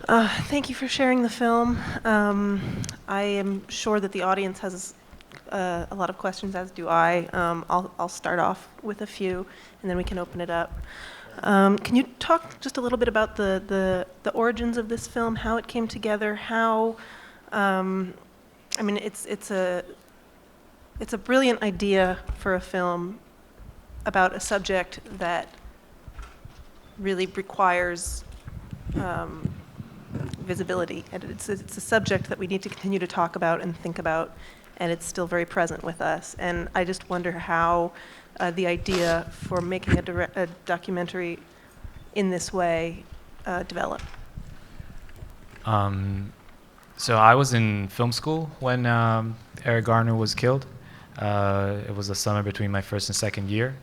Thank you for sharing the film. I am sure that the audience has a lot of questions, as do I. I'll start off with a few, and then we can open it up. Can you talk just a little bit about the origins of this film, how it came together, how, I mean, it's a brilliant idea for a film about a subject that really requires visibility, and it's a subject that we need to continue to talk about and think about, and it's still very present with us. And I just wonder how the idea for making a documentary in this way developed. So I was in film school when Eric Garner was killed. It was the summer between my first and second year.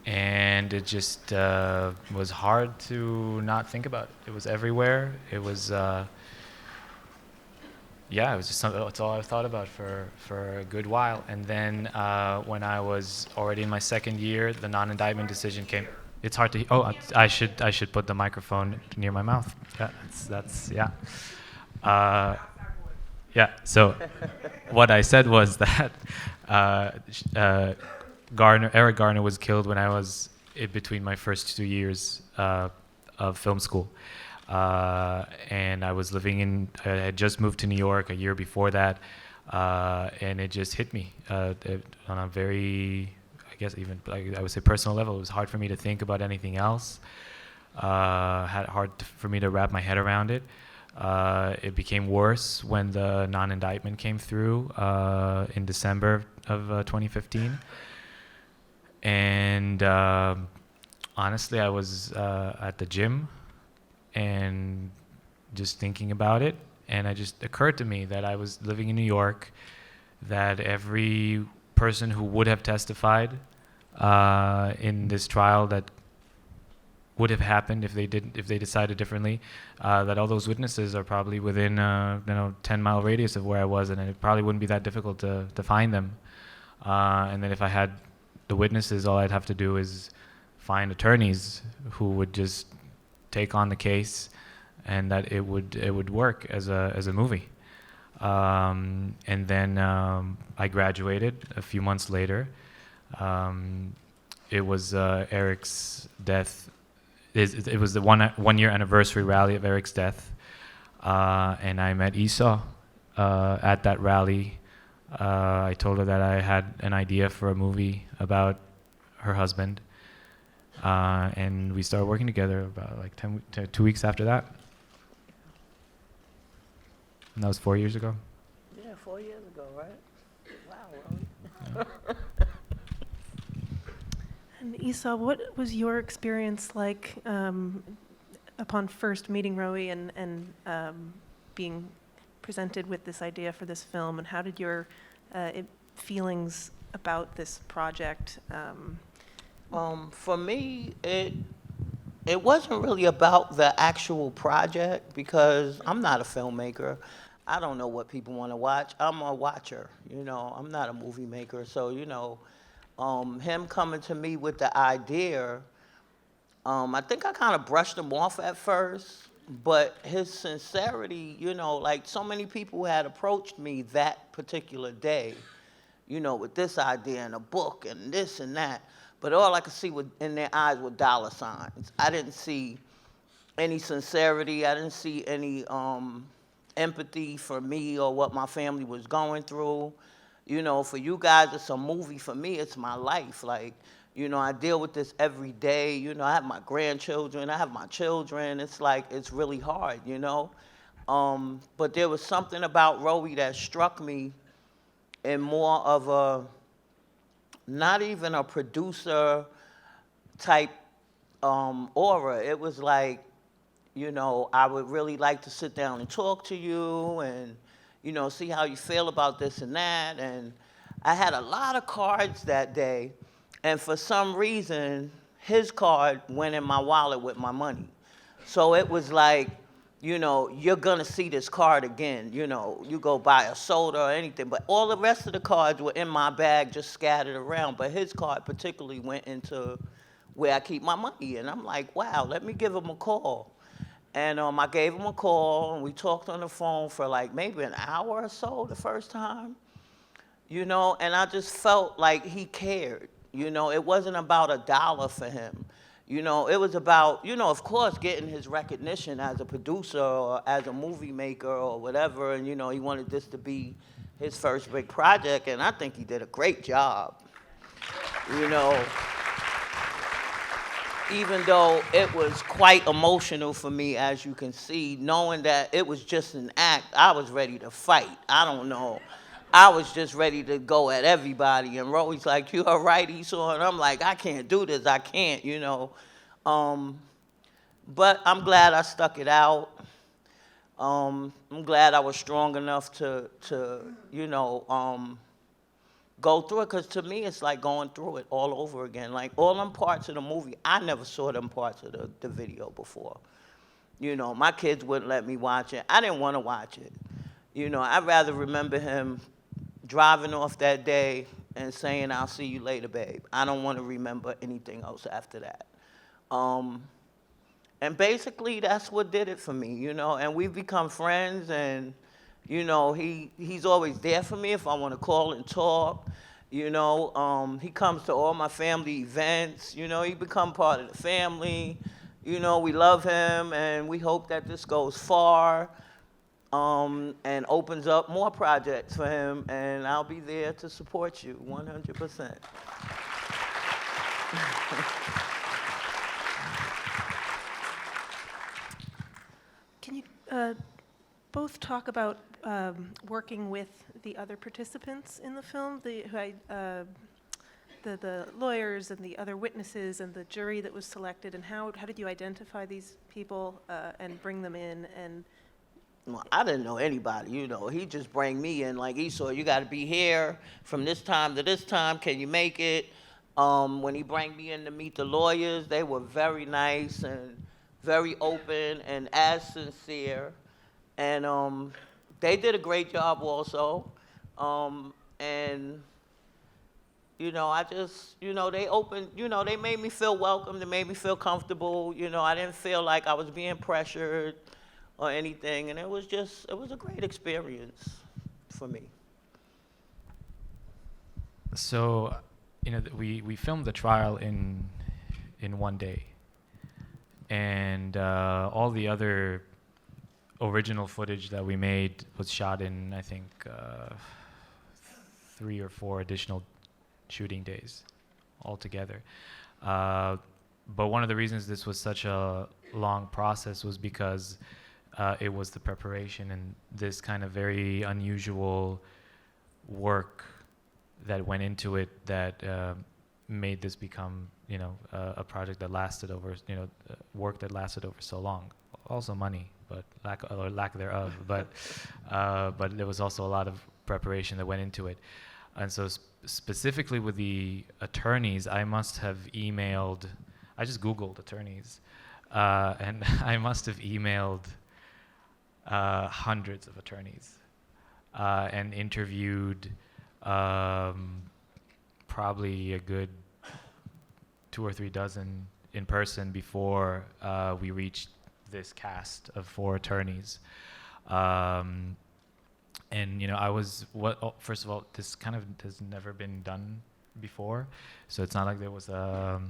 And it just was hard to not think about it. It was everywhere. It was, it was just it's all I thought about for a good while. And then when I was already in my second year, the non-indictment decision came. It's hard to. Oh, I should put the microphone near my mouth. Yeah, that's yeah. Yeah. So what I said was that Eric Garner was killed when I was in between my first 2 years of film school. And I was I had just moved to New York a year before that, and it just hit me on a very, I guess even, I would say personal level. It was hard for me to think about anything else. Hard for me to wrap my head around it. It became worse when the non-indictment came through in December of 2015. And honestly, I was at the gym and just thinking about it, and it just occurred to me that I was living in New York, that every person who would have testified in this trial that would have happened if they decided differently, that all those witnesses are probably within 10-mile radius of where I was, and it probably wouldn't be that difficult to find them. And then if I had the witnesses, all I'd have to do is find attorneys who would just take on the case, and that it would work as a movie. And then I graduated a few months later. It was Eric's death. It was the 1 year anniversary rally of Eric's death, and I met Esaw at that rally. I told her that I had an idea for a movie about her husband, and we started working together about 2 weeks after that. And that was 4 years ago. Yeah, 4 years ago, right? Wow. And Esaw, what was your experience like upon first meeting Roee and being presented with this idea for this film, and how did your feelings about this project? For me, it wasn't really about the actual project, because I'm not a filmmaker. I don't know what people want to watch. I'm a watcher, I'm not a movie maker. So, him coming to me with the idea, I think I kind of brushed him off at first, but his sincerity, so many people had approached me that particular day, with this idea and a book and this and that. But all I could see in their eyes were dollar signs. I didn't see any sincerity. I didn't see any empathy for me or what my family was going through. For you guys, it's a movie. For me, it's my life. I deal with this every day. I have my grandchildren. I have my children. It's it's really hard, But there was something about Roee that struck me in more of a, not even a producer type aura. It was I would really like to sit down and talk to you and, see how you feel about this and that. And I had a lot of cards that day, and for some reason, his card went in my wallet with my money. So it was you're gonna see this card again. You go buy a soda or anything, but all the rest of the cards were in my bag, just scattered around. But his card particularly went into where I keep my money, and I'm like, wow, let me give him a call. And I gave him a call, and we talked on the phone for like maybe an hour or so the first time, and I just felt like he cared. It wasn't about a dollar for him. It was about, of course, getting his recognition as a producer or as a movie maker or whatever, and, he wanted this to be his first big project, and I think he did a great job, even though it was quite emotional for me, as you can see, knowing that it was just an act. I was ready to fight. I don't know. I was just ready to go at everybody. And Rooe's like, "You all right, Esaw?" And I'm like, "I can't do this. I can't, But I'm glad I stuck it out. I'm glad I was strong enough to go through it, because to me it's like going through it all over again. Like all them parts of the movie, I never saw them parts of the video before. My kids wouldn't let me watch it. I didn't want to watch it. I'd rather remember him driving off that day and saying, "I'll see you later, babe." I don't want to remember anything else after that. And basically that's what did it for me, and we've become friends, and he's always there for me if I want to call and talk. He comes to all my family events. He become part of the family. We love him, and we hope that this goes far, and opens up more projects for him, and I'll be there to support you 100%. Can you both talk about working with the other participants in the film, the lawyers and the other witnesses and the jury that was selected, and how did you identify these people and bring them in? And Well, I didn't know anybody, He just bring me in like, "Esaw, you got to be here from this time to this time. Can you make it?" When he bring me in to meet the lawyers, they were very nice and very open and as sincere. And they did a great job also. And, I just, they opened, they made me feel welcome. They made me feel comfortable. I didn't feel like I was being pressured or anything. And it was a great experience for me. So, we filmed the trial in one day, and all the other original footage that we made was shot in, I think, 3 or 4 additional shooting days altogether. But one of the reasons this was such a long process was because it was the preparation and this kind of very unusual work that went into it that made this become, a project that lasted over, work that lasted over so long. Also money, but lack thereof. But there was also a lot of preparation that went into it. And so specifically with the attorneys, I must have emailed, I just Googled attorneys, and I must have emailed hundreds of attorneys and interviewed probably a good 2 or 3 dozen in person before we reached this cast of 4 attorneys. And first of all, this kind of has never been done before, so it's not like there was a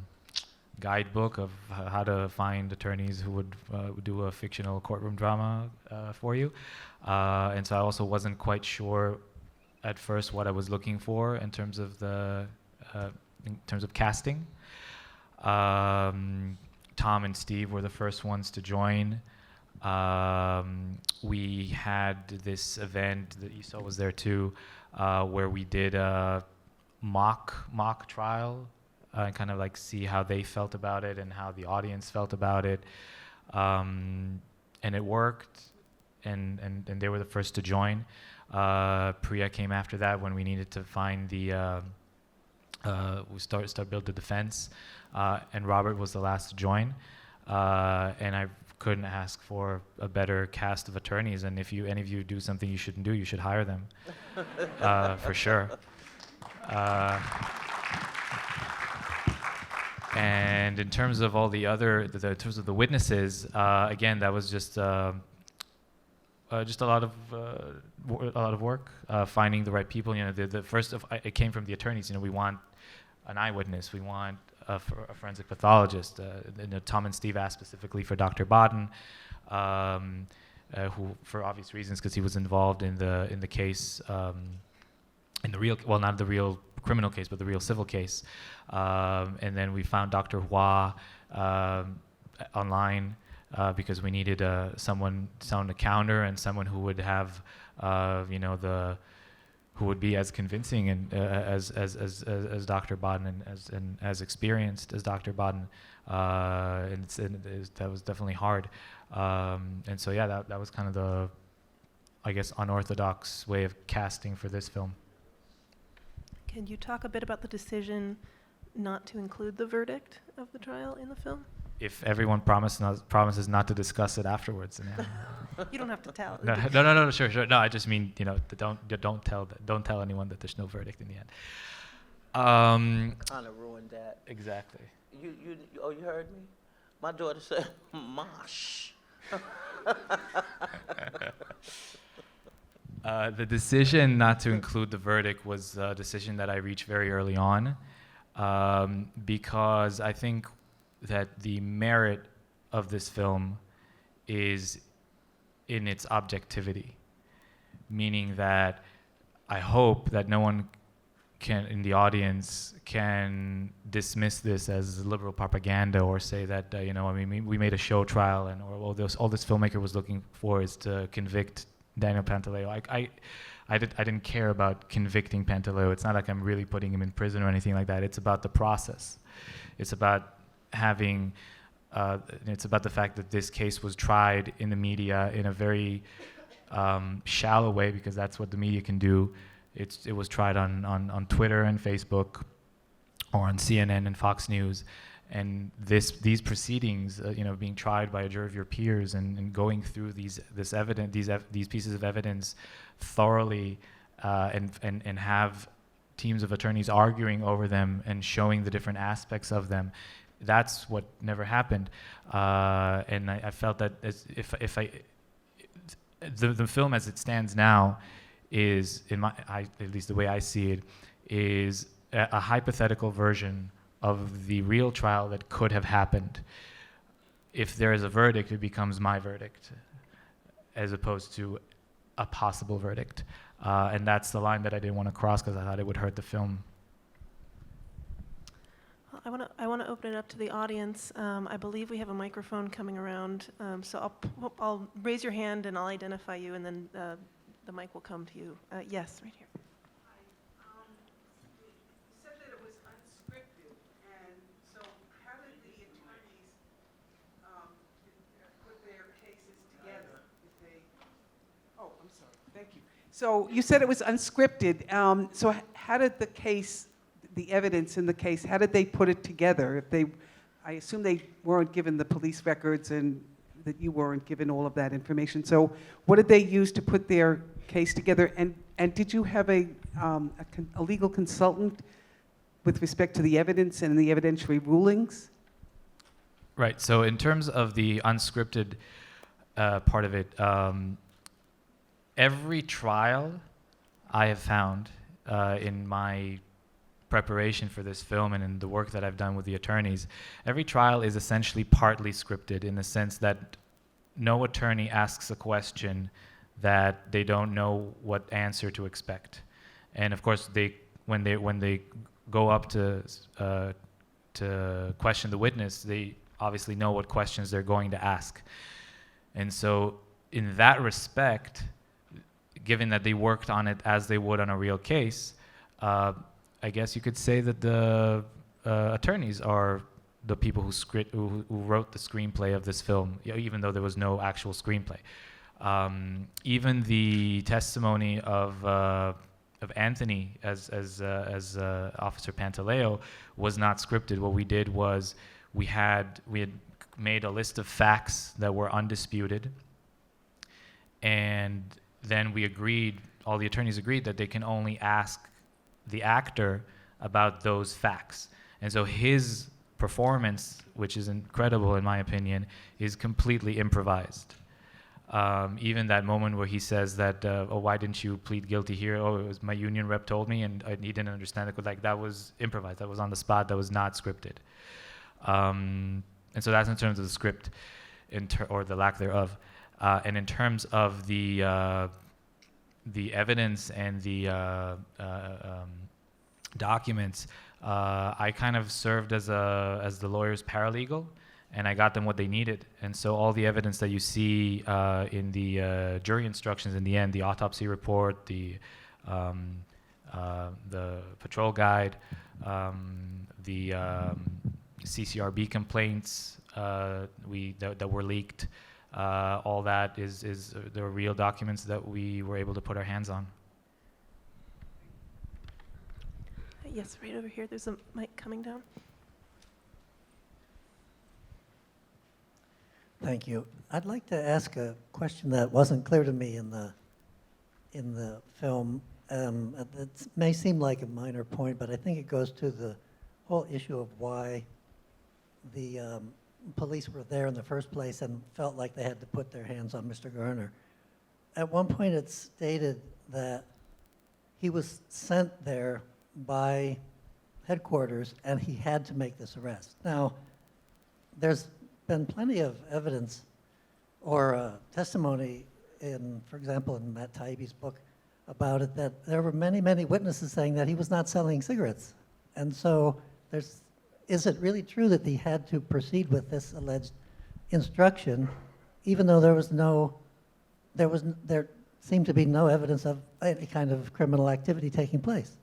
guidebook of how to find attorneys who would do a fictional courtroom drama for you. And so I also wasn't quite sure at first what I was looking for in terms of casting. Tom and Steve were the first ones to join. We had this event that Esaw was there too, where we did a mock trial and kind of like see how they felt about it and how the audience felt about it. And it worked, and they were the first to join. Priya came after that when we needed to find we start build the defense, and Robert was the last to join. And I couldn't ask for a better cast of attorneys. And if any of you do something you shouldn't do, you should hire them, for sure. And in terms of all the other, in terms of the witnesses, again, that was just a lot of work, finding the right people. You know, the first of it came from the attorneys. You know, we want an eyewitness, we want a forensic pathologist. You know, Tom and Steve asked specifically for Dr. Bodden, who, for obvious reasons, because he was involved in the case, in the real, well, not the real criminal case, but the real civil case. And then we found Dr. Hua online because we needed someone to counter and someone who would have, you know, who would be as convincing and as Dr. Bodden and as experienced as Dr. Bodden. That was definitely hard. And so yeah, that was kind of the, I guess, unorthodox way of casting for this film. Can you talk a bit about the decision not to include the verdict of the trial in the film? If everyone promises not to discuss it afterwards, then yeah. You don't have to tell. No, sure. No, I just mean, you know, don't tell anyone that there's no verdict in the end. Kind of ruined that. Exactly. You heard me? My daughter said, "Mosh." The decision not to include the verdict was a decision that I reached very early on, because I think that the merit of this film is in its objectivity, meaning that I hope that no one in the audience can dismiss this as liberal propaganda or say that, you know, I mean, we made a show trial and or all this filmmaker was looking for is to convict Daniel Pantaleo. I didn't care about convicting Pantaleo. It's not like I'm really putting him in prison or anything like that. It's about the process. It's about having, it's about the fact that this case was tried in the media in a very shallow way, because that's what the media can do. It was tried on Twitter and Facebook, or on CNN and Fox News, and these proceedings, you know, being tried by a jury of your peers and going through these pieces of evidence thoroughly, and have teams of attorneys arguing over them and showing the different aspects of them. That's what never happened, and I felt that the film as it stands now is, at least the way I see it, is a hypothetical version of the real trial that could have happened. If there is a verdict, it becomes my verdict, as opposed to a possible verdict. And that's the line that I didn't want to cross, because I thought it would hurt the film. I want to open it up to the audience. I believe we have a microphone coming around, so I'll raise your hand and I'll identify you, and then the mic will come to you. Yes, right here. You said that it was unscripted, and so how did the attorneys put their cases together? Oh, I'm sorry. Thank you. So you said it was unscripted. So how did the evidence in the case, how did they put it together? I assume they weren't given the police records and that you weren't given all of that information. So what did they use to put their case together? And did you have a legal consultant with respect to the evidence and the evidentiary rulings? Right. So in terms of the unscripted part of it, every trial I have found in my preparation for this film and in the work that I've done with the attorneys, every trial is essentially partly scripted, in the sense that no attorney asks a question that they don't know what answer to expect. And of course, when they go up to question the witness, they obviously know what questions they're going to ask. And so in that respect, given that they worked on it as they would on a real case, I guess you could say that the attorneys are the people who wrote the screenplay of this film, even though there was no actual screenplay. Even the testimony of Anthony as Officer Pantaleo was not scripted. What we did was we had made a list of facts that were undisputed, and then all the attorneys agreed that they can only ask the actor about those facts. And so his performance, which is incredible in my opinion, is completely improvised. Even that moment where he says that, oh, why didn't you plead guilty here? Oh, it was my union rep told me, and he didn't understand it. But like, that was improvised. That was on the spot. That was not scripted. And so that's in terms of the script, or the lack thereof. And in terms of the evidence and the documents, I kind of served as the lawyer's paralegal, and I got them what they needed. And so all the evidence that you see in the jury instructions in the end, the autopsy report, the patrol guide, the CCRB complaints that were leaked, all that is the real documents that we were able to put our hands on. Yes, right over here. There's a mic coming down. Thank you. I'd like to ask a question that wasn't clear to me in the film. It may seem like a minor point, but I think it goes to the whole issue of why the police were there in the first place and felt like they had to put their hands on Mr. Garner. At one point, it's stated that he was sent there by headquarters and he had to make this arrest. Now, there's been plenty of evidence or testimony for example, in Matt Taibbi's book about it, that there were many, many witnesses saying that he was not selling cigarettes. And so is it really true that he had to proceed with this alleged instruction, even though there seemed to be no evidence of any kind of criminal activity taking place?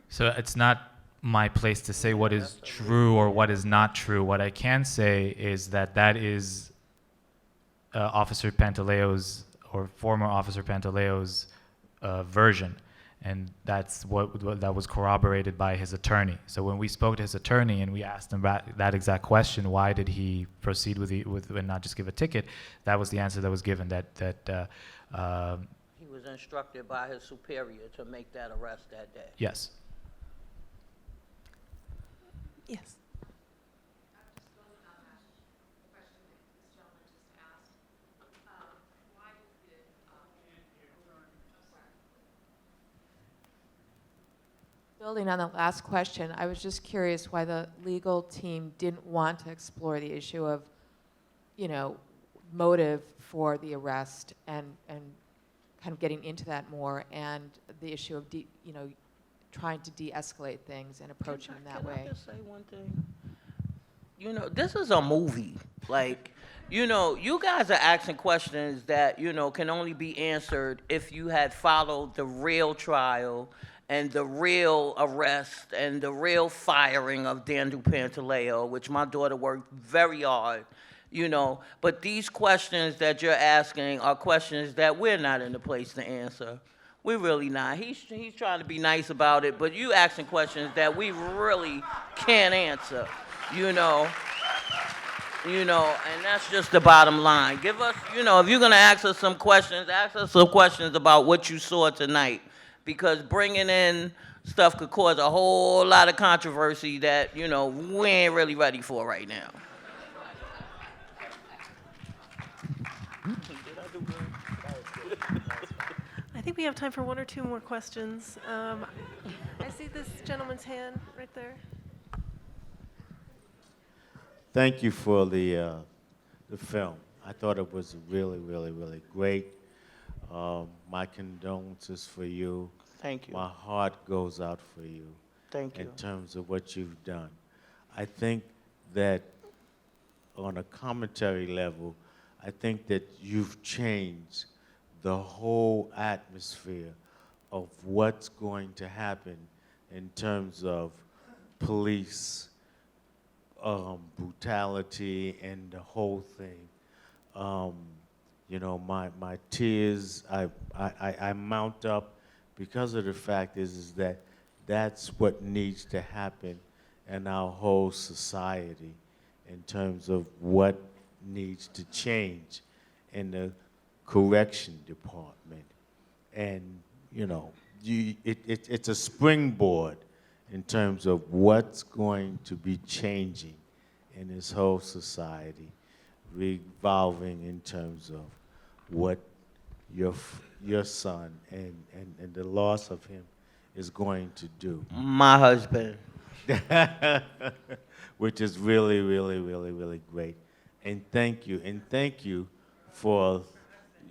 So it's not my place to say what is true or what is not true. What I can say is that is Officer Pantaleo's, or former Officer Pantaleo's, version, and that's that was corroborated by his attorney. So when we spoke to his attorney and we asked him that exact question, why did he proceed with and not just give a ticket, that was the answer that was given. That He was instructed by his superior to make that arrest that day. yes. Yes. Building on the last question, I was just curious why the legal team didn't want to explore the issue of, motive for the arrest and kind of getting into that more, and the issue of, trying to de-escalate things and approaching them that way. Can I just say one thing? This is a movie. Like, you guys are asking questions that, can only be answered if you had followed the real trial and the real arrest and the real firing of Daniel Pantaleo, which my daughter worked very hard, But these questions that you're asking are questions that we're not in the place to answer. We're really not. He's trying to be nice about it, but you asking questions that we really can't answer, and that's just the bottom line. Give us, if you're gonna ask us some questions about what you saw tonight, because bringing in stuff could cause a whole lot of controversy that, we ain't really ready for right now. I think we have time for one or two more questions. I see this gentleman's hand right there. Thank you for the film. I thought it was really, really, really great. My condolences for you. Thank you. My heart goes out for you. Thank you. In terms of what you've done. I think that on a commentary level, I think that you've changed the whole atmosphere of what's going to happen in terms of police brutality and the whole thing. My tears, I mount up because of the fact is that that's what needs to happen in our whole society in terms of what needs to change in the correction department. And, it's a springboard in terms of what's going to be changing in this whole society, revolving in terms of what your son and the loss of him is going to do. My husband. Which is really, really, really, really great. And thank you for,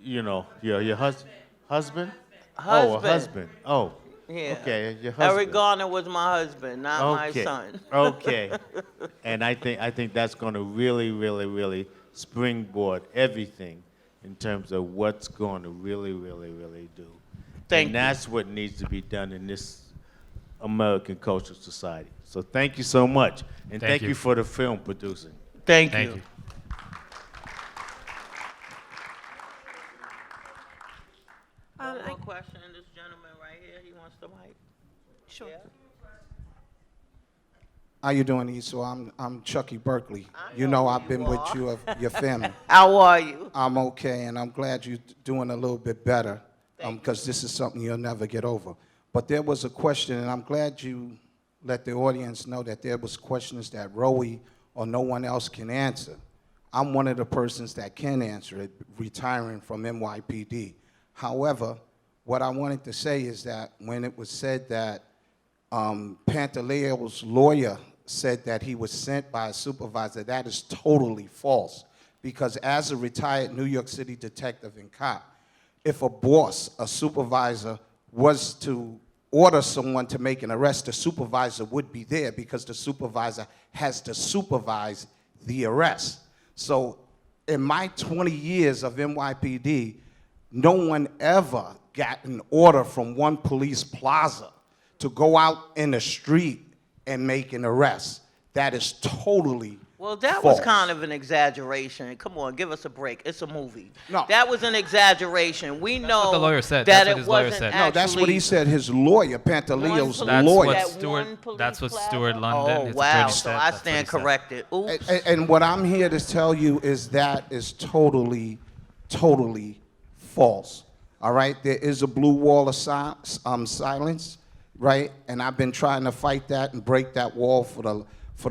you know, your husband? Husband. Oh, a husband. Oh, Yeah. okay, your husband. Eric Garner was my husband, not my Okay. son. Okay. And I think that's going to really, really, really springboard everything in terms of what's going to really, really, really do. Thank and you. that's what needs to be done in this American cultural society. So thank you so much. And thank you for the film producing. Thank Thank you. you. One more question, this gentleman right here, he wants the mic. Sure. Yeah. How you doing, Esaw? I'm Chucky Berkley. You know I've been with your family. How are you? I'm okay, and I'm glad you're doing a little bit better, because this is something you'll never get over. But there was a question, and I'm glad you let the audience know that there was questions that Roee or no one else can answer. I'm one of the persons that can answer it, retiring from NYPD. However, what I wanted to say is that when it was said that Pantaleo's lawyer said that he was sent by a supervisor, that is totally false. Because as a retired New York City detective and cop, if a boss, a supervisor, was to order someone to make an arrest, the supervisor would be there because the supervisor has to supervise the arrest. So in my 20 years of NYPD, no one ever got an order from one police plaza to go out in the street and make an arrest. That is totally Well, that false. was kind of an exaggeration. Come on, give us a break. It's a movie. No. That was an exaggeration. We know what the lawyer said. that That's what it his lawyer wasn't said. No, that's what he actually- said, his lawyer, Pantaleo's One That's police- lawyer. what That Stuart. one That's what police Stuart plaza? London. Oh, his wow. attorney So said. I That's what stand he said. corrected. Oops. And what I'm here to tell you is that is totally, totally false. All right? There is a blue wall of silence, right? And I've been trying to fight that and break that wall for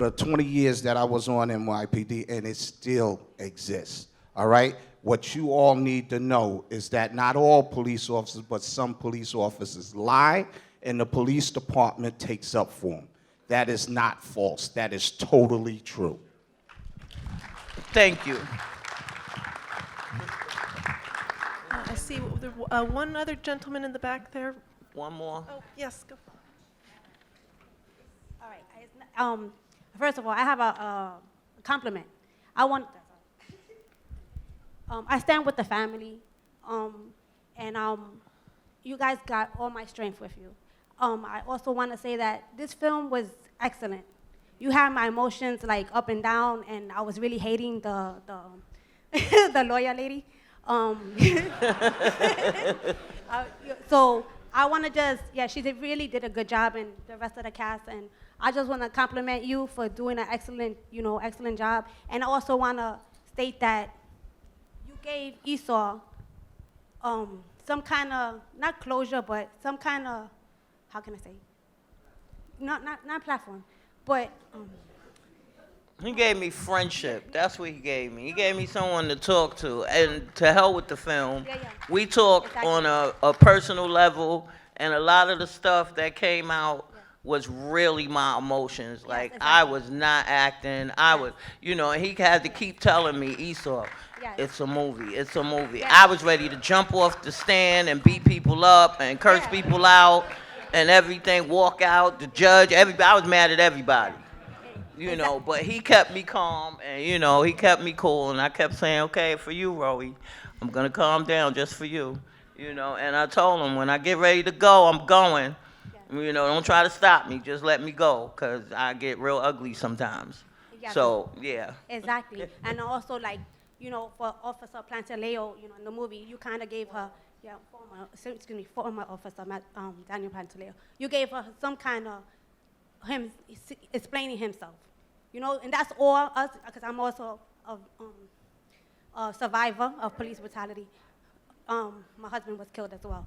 the 20 years that I was on NYPD, and it still exists. All right? What you all need to know is that not all police officers, but some police officers lie, and the police department takes up for them. That is not false. That is totally true. Thank you. I see one other gentleman in the back there. One more. Oh, yes, go. All right. First of all, I have a compliment. I stand with the family, and you guys got all my strength with you. I also want to say that this film was excellent. You had my emotions like up and down, and I was really hating the the lawyer lady. So I want to she really did a good job, and the rest of the cast, and I just want to compliment you for doing an excellent job. And I also want to state that you gave Esaw some kind of, not closure, but some kind of, how can I say? Not platform, but He gave me friendship. That's what he gave me. He gave me someone to talk to. And to hell with the film. Yeah. We talked Exactly. on a personal level, and a lot of the stuff that came out was really my emotions. Like, I exactly. was not acting. I was, and he had to keep telling me, Esaw, Yes. it's a movie. It's a movie. Yes. I was ready to jump off the stand and beat people up and curse Yeah. people out and everything, walk out, the judge, everybody. I was mad at everybody. But he kept me calm, and, he kept me cool, and I kept saying, okay, for you, Roee, I'm going to calm down just for you, and I told him, when I get ready to go, I'm going, don't try to stop me, just let me go, because I get real ugly sometimes. Yeah. So, yeah. Exactly. And also, for Officer Plantaleo, in the movie, you kind of gave her, former Officer Daniel Plantaleo, you gave her some kind of him explaining himself, and that's all us, because I'm also a survivor of police brutality. My husband was killed as well.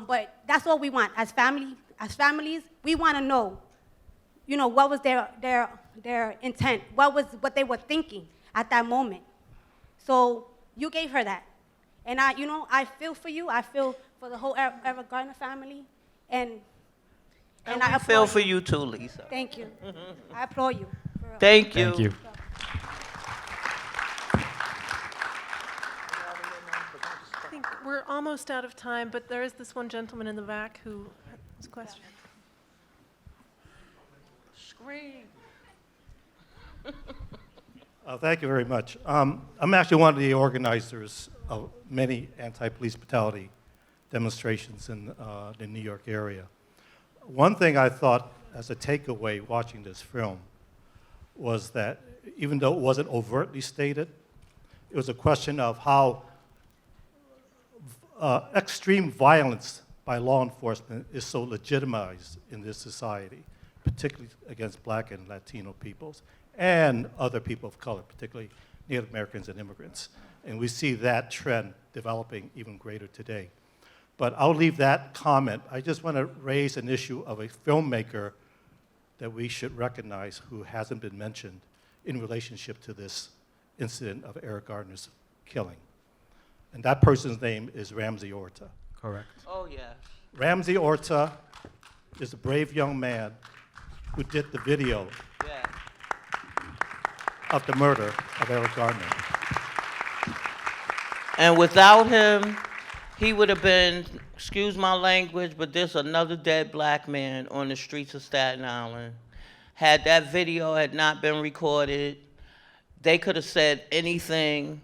But that's all we want as families. We want to know you know, what was their intent? What they were thinking at that moment? So you gave her that. And I feel for you. I feel for the whole Eric Garner family. And I feel applaud for you too, Lisa. Thank you. I applaud you. For real. Thank you. Thank you. I think we're almost out of time, but there is this one gentleman in the back who has a question. Scream. Thank you very much. I'm actually one of the organizers of many anti-police brutality demonstrations in the New York area. One thing I thought as a takeaway watching this film was that even though it wasn't overtly stated, it was a question of how extreme violence by law enforcement is so legitimized in this society, particularly against Black and Latino peoples, and other people of color, particularly Native Americans and immigrants. And we see that trend developing even greater today. But I'll leave that comment. I just want to raise an issue of a filmmaker that we should recognize who hasn't been mentioned in relationship to this incident of Eric Garner's killing. And that person's name is Ramsey Horta. Correct. Oh, yes. Ramsey Horta is a brave young man who did the video Yeah. of the murder of Eric Garner. And without him, he would have been, excuse my language, but there's another dead Black man on the streets of Staten Island. Had that video had not been recorded, they could have said anything,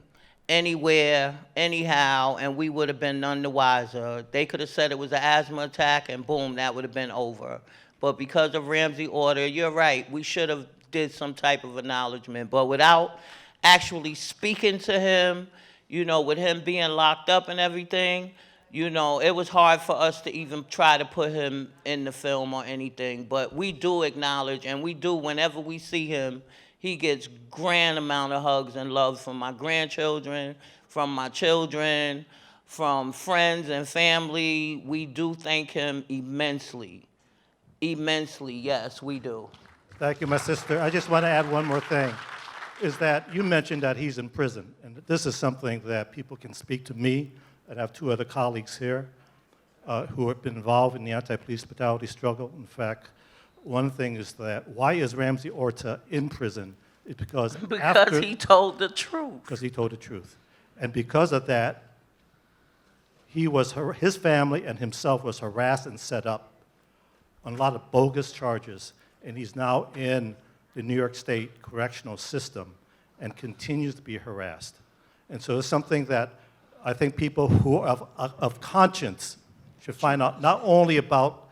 anywhere, anyhow, and we would have been none the wiser. They could have said it was an asthma attack, and boom, that would have been over. But because of Ramsey Horta, you're right, we should have did some type of acknowledgement. But without actually speaking to him, with him being locked up and everything, it was hard for us to even try to put him in the film or anything. But we do acknowledge, and we do, whenever we see him, he gets grand amount of hugs and love from my grandchildren, from my children, from friends and family. We do thank him immensely. Immensely, yes, we do. Thank you, my sister. I just want to add one more thing, is that you mentioned that he's in prison. And this is something that people can speak to me, and I have two other colleagues here who have been involved in the anti-police brutality struggle. In fact, one thing is that why is Ramsey Horta in prison? It's because he told the truth. Because he told the truth. And because of that, his family and himself was harassed and set up on a lot of bogus charges, and he's now in the New York State correctional system and continues to be harassed. And so it's something that I think people who are of conscience should find out, not only about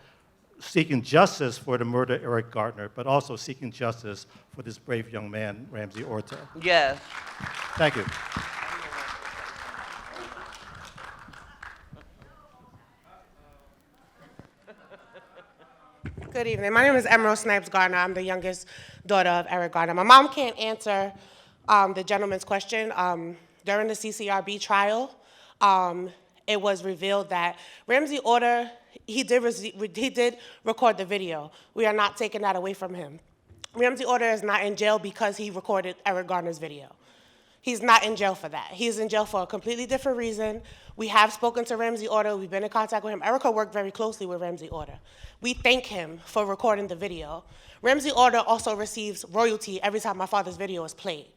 seeking justice for the murder of Eric Garner, but also seeking justice for this brave young man, Ramsey Horta. Yes. Thank you. Good evening. My name is Emerald Snipes Garner. I'm the youngest daughter of Eric Garner. My mom can't answer the gentleman's question. During the CCRB trial, it was revealed that Ramsey Horta, he did record the video. We are not taking that away from him. Ramsey Horta is not in jail because he recorded Eric Garner's video. He's not in jail for that. He's in jail for a completely different reason. We have spoken to Ramsey Horta. We've been in contact with him. Erica worked very closely with Ramsey Horta. We thank him for recording the video. Ramsey Horta also receives royalty every time my father's video is played.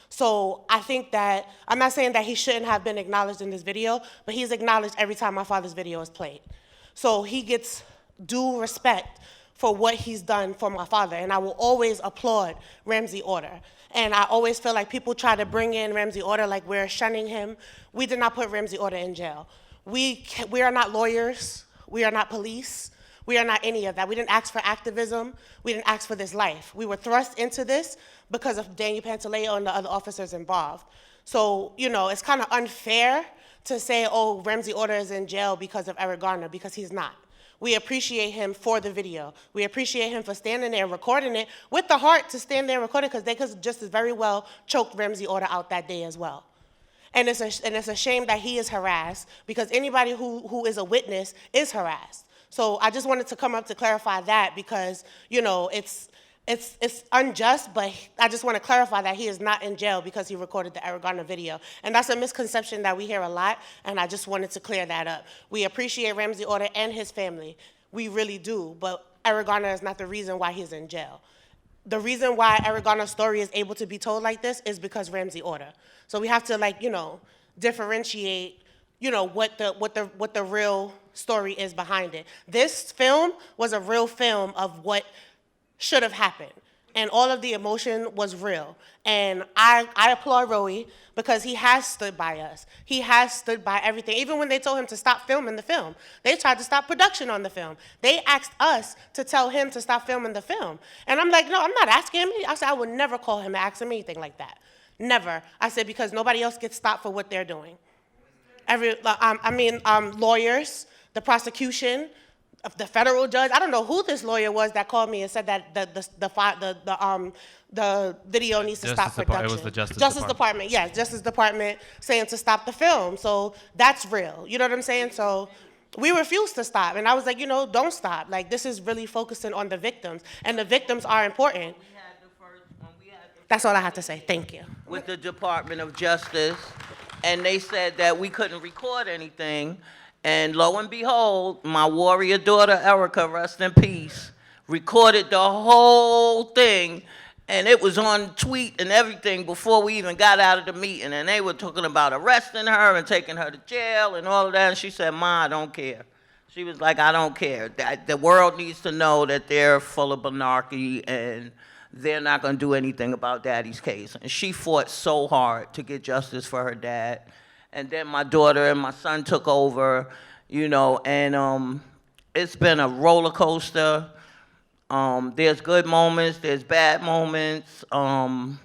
So I think that, I'm not saying that he shouldn't have been acknowledged in this video, but he's acknowledged every time my father's video is played. So he gets due respect for what he's done for my father, and I will always applaud Ramsey Horta. And I always feel like people try to bring in Ramsey Horta like we're shunning him. We did not put Ramsey Horta in jail. We are not lawyers. We are not police. We are not any of that. We didn't ask for activism. We didn't ask for this life. We were thrust into this because of Daniel Pantaleo and the other officers involved. So, it's kind of unfair to say, oh, Ramsey Horta is in jail because of Eric Garner, because he's not. We appreciate him for the video. We appreciate him for standing there and recording it with the heart to stand there and record it, because they could just as very well choked Ramsey Horta out that day as well. And it's a shame that he is harassed, because anybody who is a witness is harassed. So I just wanted to come up to clarify that, because, it's unjust, but I just want to clarify that he is not in jail because he recorded the Eric Garner video. And that's a misconception that we hear a lot, and I just wanted to clear that up. We appreciate Ramsey Horta and his family. We really do, but Eric Garner is not the reason why he's in jail. The reason why Eric Garner's story is able to be told like this is because Ramsey Horta. So we have to, like, differentiate, what the real story is behind it. This film was a real film of what should have happened, and all of the emotion was real. And I applaud Roee because he has stood by us. He has stood by everything. Even when they told him to stop filming the film, they tried to stop production on the film. They asked us to tell him to stop filming the film. And I'm like, no, I'm not asking him. I said, I would never call him and ask him anything like that. Never. I said, because nobody else gets stopped for what they're doing. Lawyers, the prosecution, the federal judge. I don't know who this lawyer was that called me and said that the video needs to stop production. It was the Justice Department. Yes, Justice Department saying to stop the film. So that's real. You know what I'm saying? So we refused to stop, and I was like, don't stop. Like, this is really focusing on the victims, and the victims are important. That's all I have to say. Thank you. With the Department of Justice, and they said that we couldn't record anything. And lo and behold, my warrior daughter, Erica, rest in peace, recorded the whole thing, and it was on tweet and everything before we even got out of the meeting. And they were talking about arresting her and taking her to jail and all of that. And she said, Ma, I don't care. She was like, I don't care. The world needs to know that they're full of banarchy and they're not going to do anything about Daddy's case. And she fought so hard to get justice for her dad. And then my daughter and my son took over, and it's been a roller coaster. There's good moments, there's bad moments. I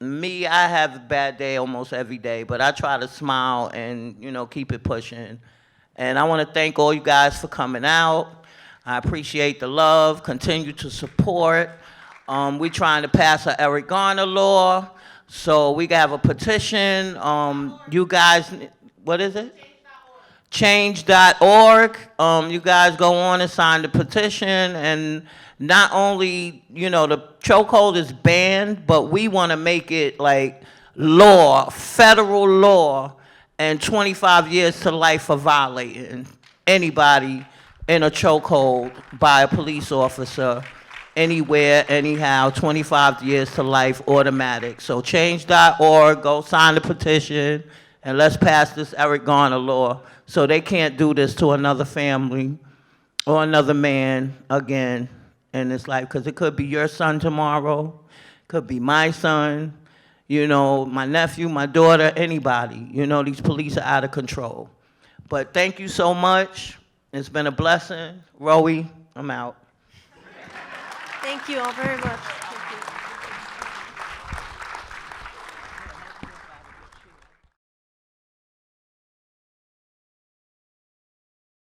have a bad day almost every day, but I try to smile and, keep it pushing. And I want to thank all you guys for coming out. I appreciate the love, continue to support. We're trying to pass an Eric Garner law. So we have a petition. You guys, what is it? Change.org. You guys go on and sign the petition. And not only, the chokehold is banned, but we want to make it like law, federal law, and 25 years to life for violating anybody in a chokehold by a police officer. Anywhere, anyhow, 25 years to life, automatic. So change.org, go sign the petition, and let's pass this Eric Garner law so they can't do this to another family or another man again in this life, because it could be your son tomorrow, could be my son, my nephew, my daughter, anybody. These police are out of control. But thank you so much. It's been a blessing. Roee, I'm out. Thank you all very much.